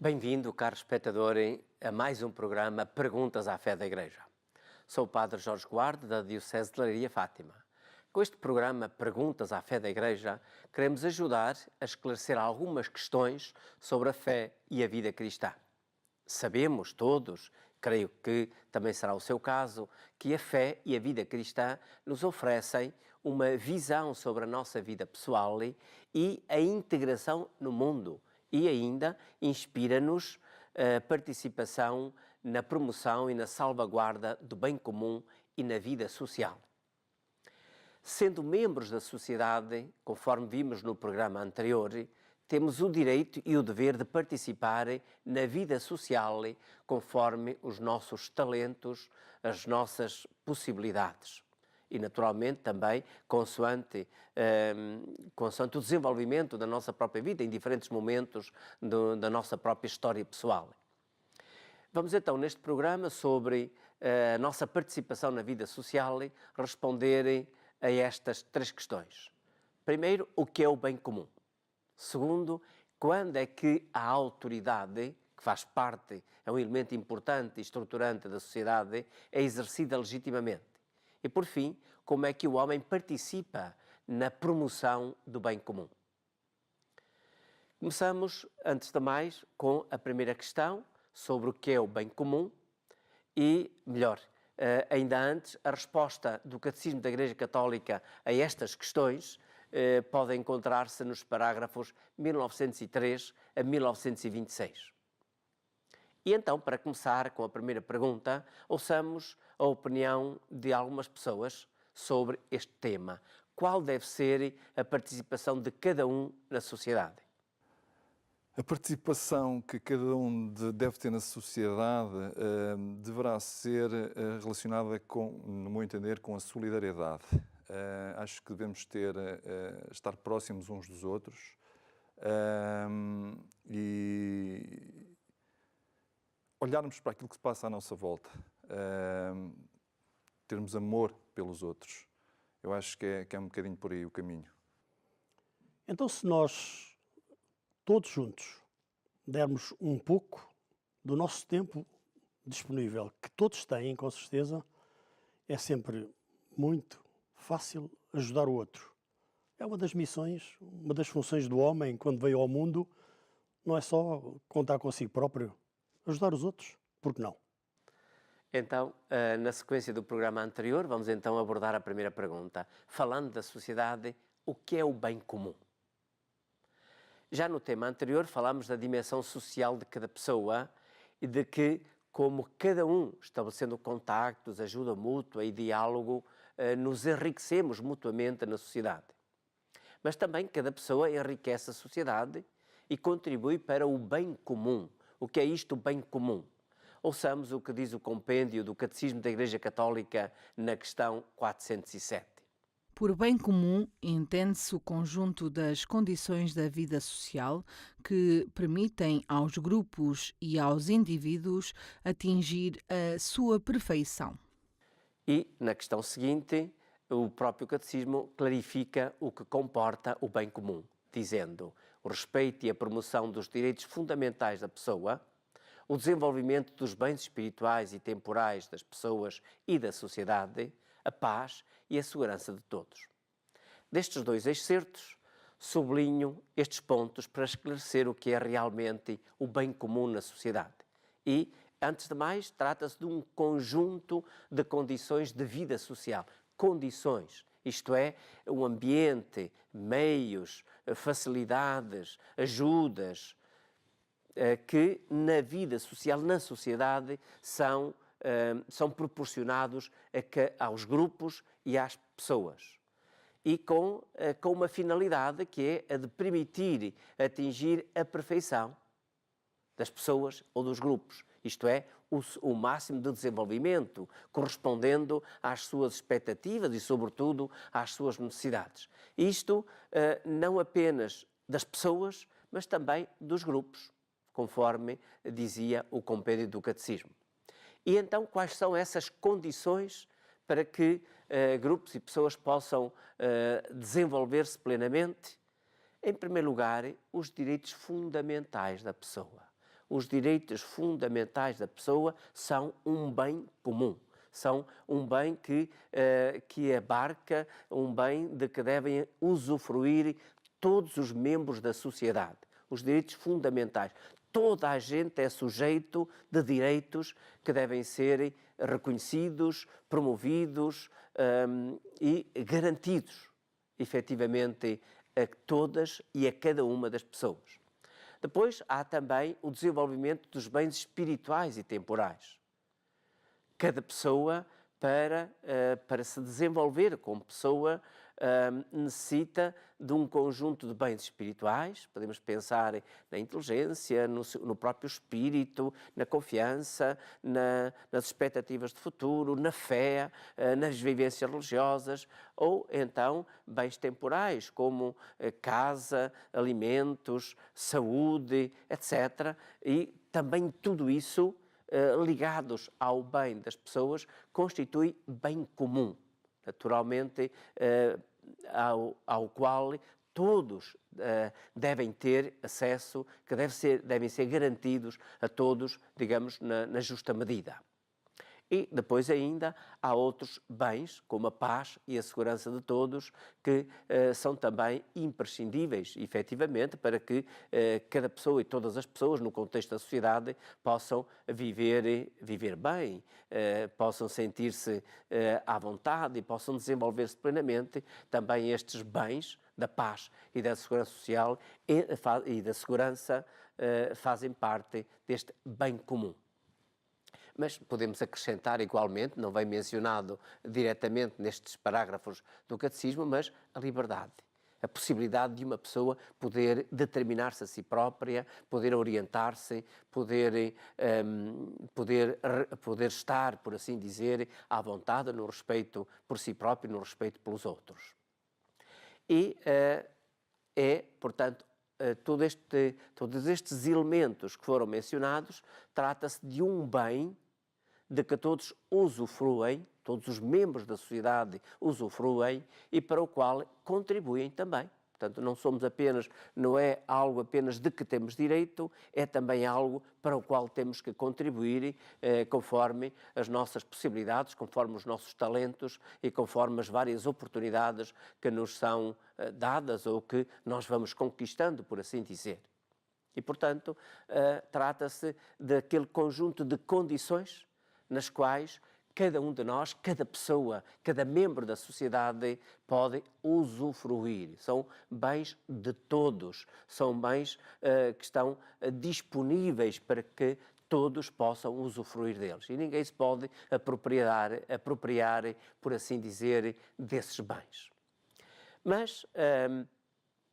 Bem-vindo, caro espectador, a mais um programa Perguntas à Fé da Igreja. Sou o Padre Jorge Guarde, da Diocese de Leiria Fátima. Com este programa Perguntas à Fé da Igreja, queremos ajudar a esclarecer algumas questões sobre a fé e a vida cristã. Sabemos todos, creio que também será o seu caso, que a fé e a vida cristã nos oferecem uma visão sobre a nossa vida pessoal e a integração no mundo, e ainda inspira-nos a participação na promoção e na salvaguarda do bem comum e na vida social. Sendo membros da sociedade, conforme vimos no programa anterior, temos o direito e o dever de participar na vida social conforme os nossos talentos, as nossas possibilidades. E, naturalmente, também consoante o desenvolvimento da nossa própria vida, em diferentes momentos da nossa própria história pessoal. Vamos então, neste programa, sobre a nossa participação na vida social, responder a estas três questões. Primeiro, o que é o bem comum? Segundo, quando é que a autoridade, que faz parte, é um elemento importante e estruturante da sociedade, é exercida legitimamente? E, por fim, como é que o homem participa na promoção do bem comum? Começamos, antes de mais, com a primeira questão sobre o que é o bem comum e, melhor, ainda antes, a resposta do Catecismo da Igreja Católica a estas questões pode encontrar-se nos parágrafos 1903 a 1926. E então, para começar com a primeira pergunta, ouçamos a opinião de algumas pessoas sobre este tema. Qual deve ser a participação de cada um na sociedade? A participação que cada um deve ter na sociedade deverá ser relacionada, no meu entender, com a solidariedade. Acho que devemos estar próximos uns dos outros e olharmos para aquilo que se passa à nossa volta, termos amor pelos outros. Eu acho que é um bocadinho por aí o caminho. Então, se nós, todos juntos, dermos um pouco do nosso tempo disponível, que todos têm, com certeza, é sempre muito fácil ajudar o outro. É uma das missões, uma das funções do homem, quando veio ao mundo, não é só contar consigo próprio, ajudar os outros, por que não? Então, na sequência do programa anterior, vamos então abordar a primeira pergunta. Falando da sociedade, o que é o bem comum? Já no tema anterior falámos da dimensão social de cada pessoa e de que, como cada um, estabelecendo contactos, ajuda mútua e diálogo, nos enriquecemos mutuamente na sociedade. Mas também cada pessoa enriquece a sociedade e contribui para o bem comum. O que é isto, o bem comum? Ouçamos o que diz o compêndio do Catecismo da Igreja Católica na questão 407. Por bem comum, entende-se o conjunto das condições da vida social que permitem aos grupos e aos indivíduos atingir a sua perfeição. E, na questão seguinte, o próprio Catecismo clarifica o que comporta o bem comum, dizendo o respeito e a promoção dos direitos fundamentais da pessoa, o desenvolvimento dos bens espirituais e temporais das pessoas e da sociedade, a paz e a segurança de todos. Destes dois excertos, sublinho estes pontos para esclarecer o que é realmente o bem comum na sociedade. E, antes de mais, trata-se de um conjunto de condições de vida social. Condições, isto é, um ambiente, meios, facilidades, ajudas, que na vida social, na sociedade, são proporcionados aos grupos e às pessoas. E com uma finalidade que é a de permitir atingir a perfeição das pessoas ou dos grupos. Isto é, o máximo de desenvolvimento, correspondendo às suas expectativas e, sobretudo, às suas necessidades. Isto não apenas das pessoas, mas também dos grupos, conforme dizia o compêndio do Catecismo. E então, quais são essas condições para que grupos e pessoas possam desenvolver-se plenamente? Em primeiro lugar, os direitos fundamentais da pessoa. Os direitos fundamentais da pessoa são um bem comum. São um bem que abarca, um bem de que devem usufruir todos os membros da sociedade. Os direitos fundamentais. Toda a gente é sujeito de direitos que devem ser reconhecidos, promovidos e garantidos, efetivamente, a todas e a cada uma das pessoas. Depois há também o desenvolvimento dos bens espirituais e temporais. Cada pessoa, para se desenvolver como pessoa, necessita de um conjunto de bens espirituais. Podemos pensar na inteligência, no próprio espírito, na confiança, nas expectativas de futuro, na fé, nas vivências religiosas, ou então bens temporais, como casa, alimentos, saúde, etc. E também tudo isso, ligados ao bem das pessoas, constitui bem comum, naturalmente, ao qual todos devem ter acesso, que devem ser garantidos a todos, digamos, na justa medida. E depois ainda há outros bens, como a paz e a segurança de todos, que são também imprescindíveis, efetivamente, para que cada pessoa e todas as pessoas, no contexto da sociedade, possam viver bem, possam sentir-se à vontade e possam desenvolver-se plenamente. Também estes bens da paz e da segurança social e da segurança fazem parte deste bem comum. Mas podemos acrescentar igualmente, não vem mencionado diretamente nestes parágrafos do Catecismo, mas a liberdade. A possibilidade de uma pessoa poder determinar-se a si própria, poder orientar-se, poder estar, por assim dizer, à vontade no respeito por si próprio, no respeito pelos outros. E portanto, todos estes elementos que foram mencionados, trata-se de um bem de que todos usufruem, todos os membros da sociedade usufruem e para o qual contribuem também. Portanto, não é algo apenas de que temos direito, é também algo para o qual temos que contribuir conforme as nossas possibilidades, conforme os nossos talentos e conforme as várias oportunidades que nos são dadas ou que nós vamos conquistando, por assim dizer. E, portanto, trata-se daquele conjunto de condições nas quais cada um de nós, cada pessoa, cada membro da sociedade pode usufruir. São bens de todos, são bens que estão disponíveis para que todos possam usufruir deles. E ninguém se pode apropriar, por assim dizer, desses bens. Mas,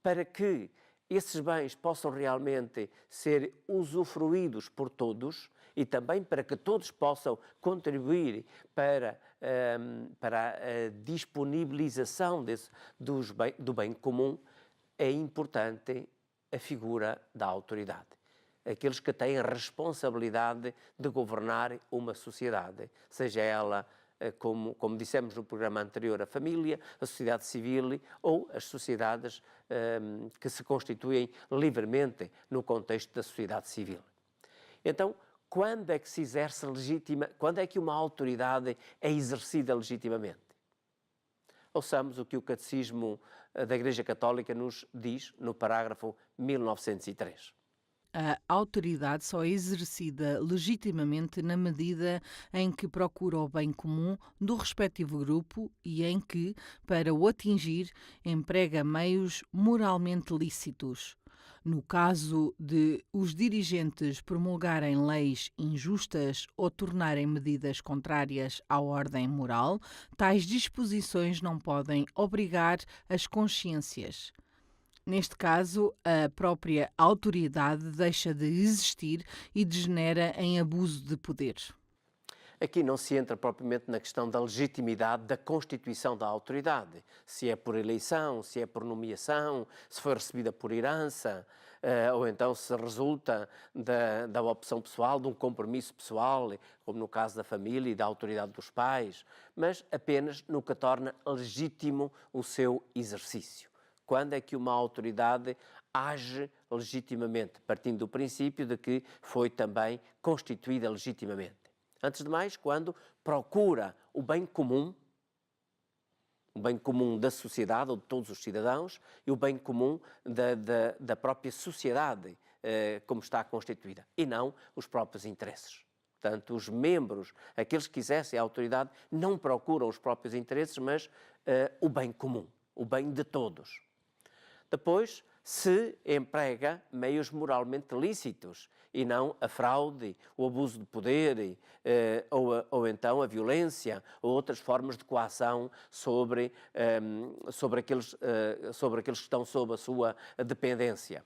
para que esses bens possam realmente ser usufruídos por todos e também para que todos possam contribuir para a disponibilização do bem comum, é importante a figura da autoridade. Aqueles que têm a responsabilidade de governar uma sociedade, seja ela, como dissemos no programa anterior, a família, a sociedade civil ou as sociedades que se constituem livremente no contexto da sociedade civil. Então, quando é que se exerce quando é que uma autoridade é exercida legitimamente? Ouçamos o que o Catecismo da Igreja Católica nos diz no parágrafo 1903. A autoridade só é exercida legitimamente na medida em que procura o bem comum do respectivo grupo e em que, para o atingir, emprega meios moralmente lícitos. No caso de os dirigentes promulgarem leis injustas ou tornarem medidas contrárias à ordem moral, tais disposições não podem obrigar as consciências. Neste caso, a própria autoridade deixa de existir e degenera em abuso de poder. Aqui não se entra propriamente na questão da legitimidade da constituição da autoridade, se é por eleição, se é por nomeação, se foi recebida por herança, ou então se resulta da opção pessoal, de um compromisso pessoal, como no caso da família e da autoridade dos pais, mas apenas no que torna legítimo o seu exercício. Quando é que uma autoridade age legitimamente, partindo do princípio de que foi também constituída legitimamente. Antes de mais, quando procura o bem comum da sociedade ou de todos os cidadãos e o bem comum da própria sociedade como está constituída, e não os próprios interesses. Portanto, os membros, aqueles que exercem a autoridade, não procuram os próprios interesses, mas o bem comum, o bem de todos. Depois, se emprega meios moralmente lícitos e não a fraude, o abuso de poder ou então a violência ou outras formas de coação sobre aqueles que estão sob a sua dependência.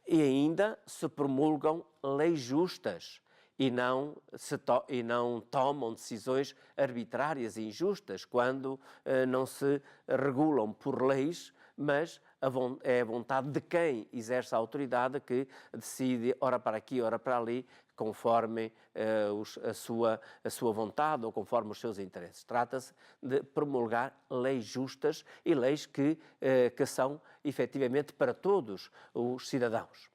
E ainda se promulgam leis justas e não tomam decisões arbitrárias e injustas quando não se regulam por leis, mas é a vontade de quem exerce a autoridade que decide ora para aqui, ora para ali, conforme a sua vontade ou conforme os seus interesses. Trata-se de promulgar leis justas e leis que são efetivamente para todos os cidadãos.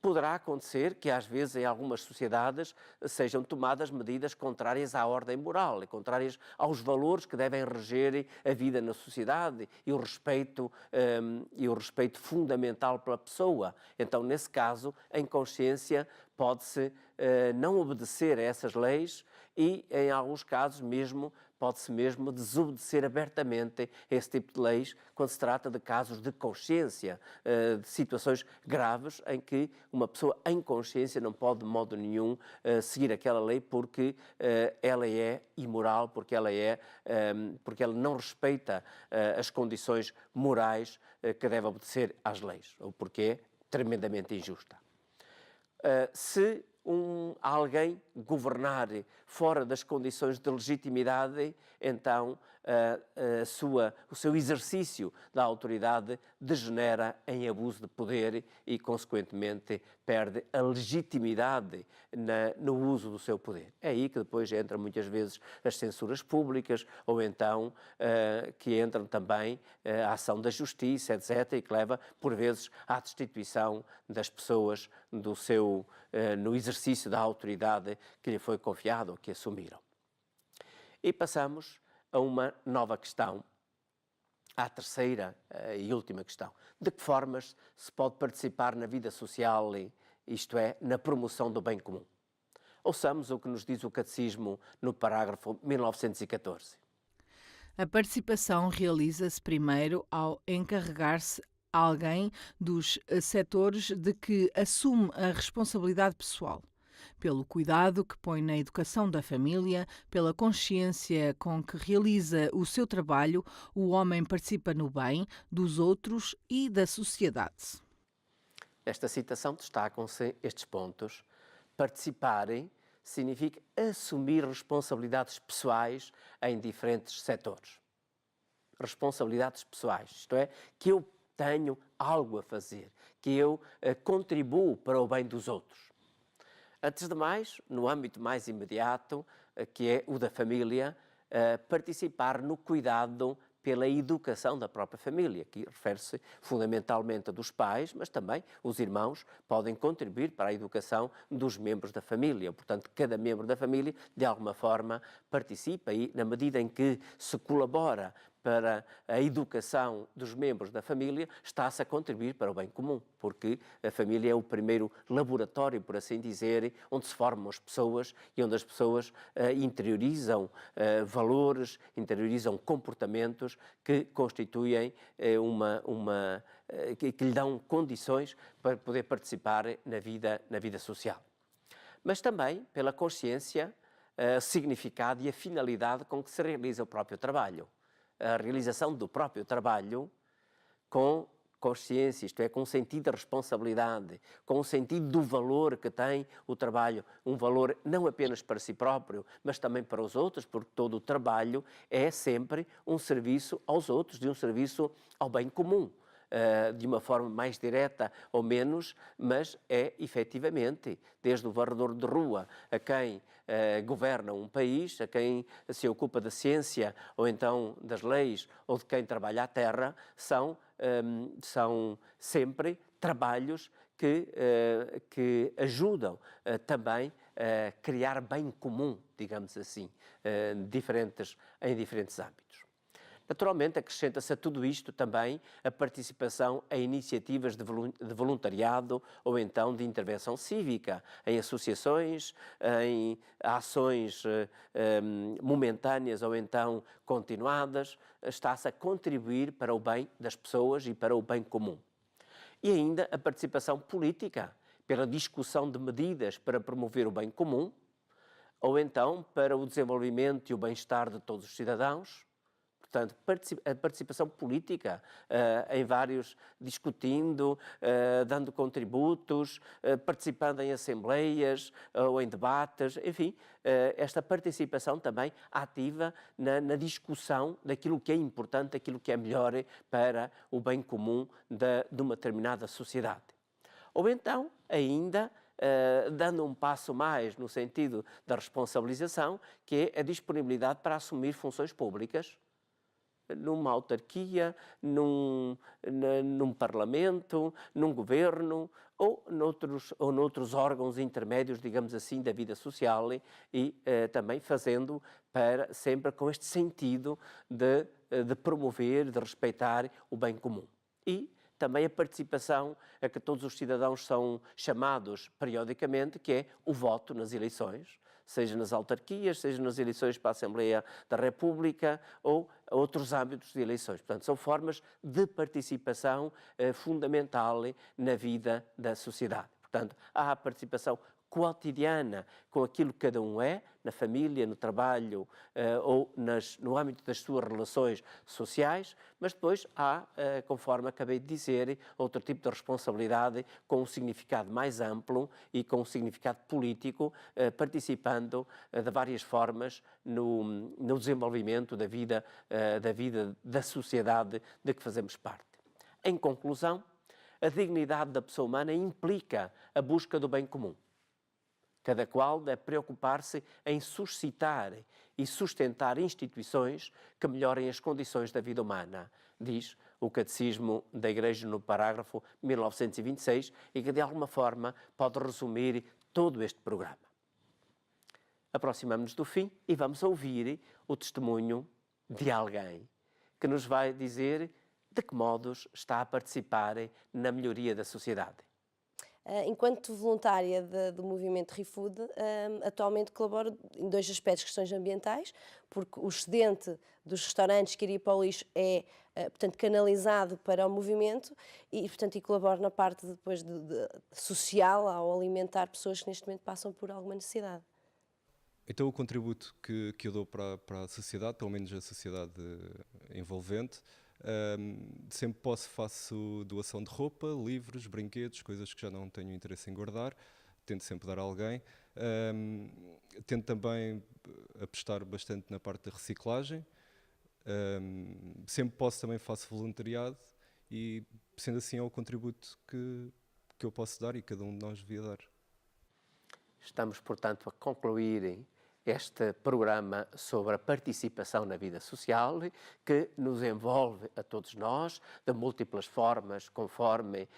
Poderá acontecer que, às vezes, em algumas sociedades, sejam tomadas medidas contrárias à ordem moral e contrárias aos valores que devem reger a vida na sociedade e o respeito fundamental pela pessoa. Então, nesse caso, em consciência, pode-se não obedecer a essas leis e, em alguns casos, pode-se mesmo desobedecer abertamente a esse tipo de leis quando se trata de casos de consciência, de situações graves em que uma pessoa em consciência não pode de modo nenhum seguir aquela lei porque ela é imoral, porque ela não respeita as condições morais que deve obedecer às leis, ou porque é tremendamente injusta. Se alguém governar fora das condições de legitimidade, então o seu exercício da autoridade degenera em abuso de poder e, consequentemente, perde a legitimidade no uso do seu poder. É aí que depois entram muitas vezes as censuras públicas ou então que entram também a ação da justiça, etc., e que leva, por vezes, à destituição das pessoas no exercício da autoridade que lhe foi confiada ou que assumiram. E passamos a uma nova questão, à terceira e última questão. De que formas se pode participar na vida social, isto é, na promoção do bem comum? Ouçamos o que nos diz o Catecismo no parágrafo 1914. A participação realiza-se primeiro ao encarregar-se alguém dos setores de que assume a responsabilidade pessoal, pelo cuidado que põe na educação da família, pela consciência com que realiza o seu trabalho, o homem participa no bem dos outros e da sociedade. Nesta citação destacam-se estes pontos. Participarem significa assumir responsabilidades pessoais em diferentes setores. Responsabilidades pessoais, isto é, que eu tenho algo a fazer, que eu contribuo para o bem dos outros. Antes de mais, no âmbito mais imediato, que é o da família, participar no cuidado pela educação da própria família, que refere-se fundamentalmente a dos pais, mas também os irmãos podem contribuir para a educação dos membros da família. Portanto, cada membro da família, de alguma forma, participa e, na medida em que se colabora para a educação dos membros da família, está-se a contribuir para o bem comum, porque a família é o primeiro laboratório, por assim dizer, onde se formam as pessoas e onde as pessoas interiorizam valores, interiorizam comportamentos que constituem que lhe dão condições para poder participar na vida social. Mas também pela consciência, significado e a finalidade com que se realiza o próprio trabalho. A realização do próprio trabalho com consciência, isto é, com sentido de responsabilidade, com o sentido do valor que tem o trabalho, um valor não apenas para si próprio, mas também para os outros, porque todo o trabalho é sempre um serviço aos outros, de um serviço ao bem comum. de uma forma mais direta ou menos, mas é efetivamente, desde o varredor de rua a quem governa um país, a quem se ocupa da ciência ou então das leis ou de quem trabalha a terra, são sempre trabalhos que ajudam também a criar bem comum, digamos assim, em diferentes âmbitos. Naturalmente, acrescenta-se a tudo isto também a participação em iniciativas de voluntariado ou então de intervenção cívica, em associações, em ações momentâneas ou então continuadas, está-se a contribuir para o bem das pessoas e para o bem comum. E ainda a participação política, pela discussão de medidas para promover o bem comum, ou então para o desenvolvimento e o bem-estar de todos os cidadãos. Portanto, a participação política em vários, discutindo, dando contributos, participando em assembleias ou em debates, enfim, esta participação também ativa na discussão daquilo que é importante, daquilo que é melhor para o bem comum de uma determinada sociedade. Ou então, ainda, dando um passo mais no sentido da responsabilização, que é a disponibilidade para assumir funções públicas, numa autarquia, num parlamento, num governo ou noutros órgãos intermédios, digamos assim, da vida social e também fazendo sempre com este sentido de promover, de respeitar o bem comum. E também a participação a que todos os cidadãos são chamados periodicamente, que é o voto nas eleições, seja nas autarquias, seja nas eleições para a Assembleia da República ou outros âmbitos de eleições. Portanto, são formas de participação fundamental na vida da sociedade. Portanto, há a participação cotidiana com aquilo que cada um é, na família, no trabalho ou no âmbito das suas relações sociais, mas depois há, conforme acabei de dizer, outro tipo de responsabilidade com um significado mais amplo e com um significado político, participando de várias formas no desenvolvimento da vida da sociedade de que fazemos parte. Em conclusão, a dignidade da pessoa humana implica a busca do bem comum. Cada qual deve preocupar-se em suscitar e sustentar instituições que melhorem as condições da vida humana, diz o Catecismo da Igreja no parágrafo 1926 e que de alguma forma pode resumir todo este programa. Aproximamos-nos do fim e vamos ouvir o testemunho de alguém que nos vai dizer de que modos está a participar na melhoria da sociedade. Enquanto voluntária do movimento ReFood, atualmente colaboro em dois aspectos: questões ambientais, porque o excedente dos restaurantes que iria para o lixo é, portanto, canalizado para o movimento e colaboro na parte depois social, ao alimentar pessoas que neste momento passam por alguma necessidade. Então o contributo que eu dou para a sociedade, pelo menos a sociedade envolvente, sempre faço doação de roupa, livros, brinquedos, coisas que já não tenho interesse em guardar, tento sempre dar a alguém. Tento também apostar bastante na parte da reciclagem, sempre também faço voluntariado e, sendo assim, é o contributo que eu posso dar e cada um de nós devia dar. Estamos, portanto, a concluir este programa sobre a participação na vida social, que nos envolve a todos nós, de múltiplas formas, conforme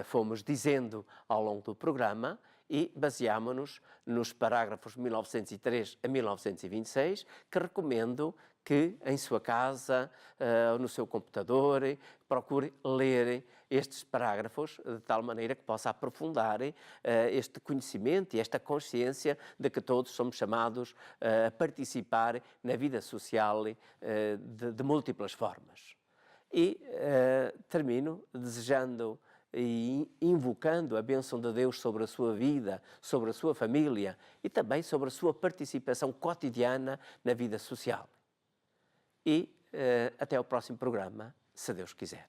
fomos dizendo ao longo do programa, e baseámonos nos parágrafos 1903 a 1926, que recomendo que em sua casa, no seu computador, procure ler estes parágrafos de tal maneira que possa aprofundar este conhecimento e esta consciência de que todos somos chamados a participar na vida social de múltiplas formas. E termino desejando e invocando a bênção de Deus sobre a sua vida, sobre a sua família e também sobre a sua participação cotidiana na vida social. E até ao próximo programa, se Deus quiser.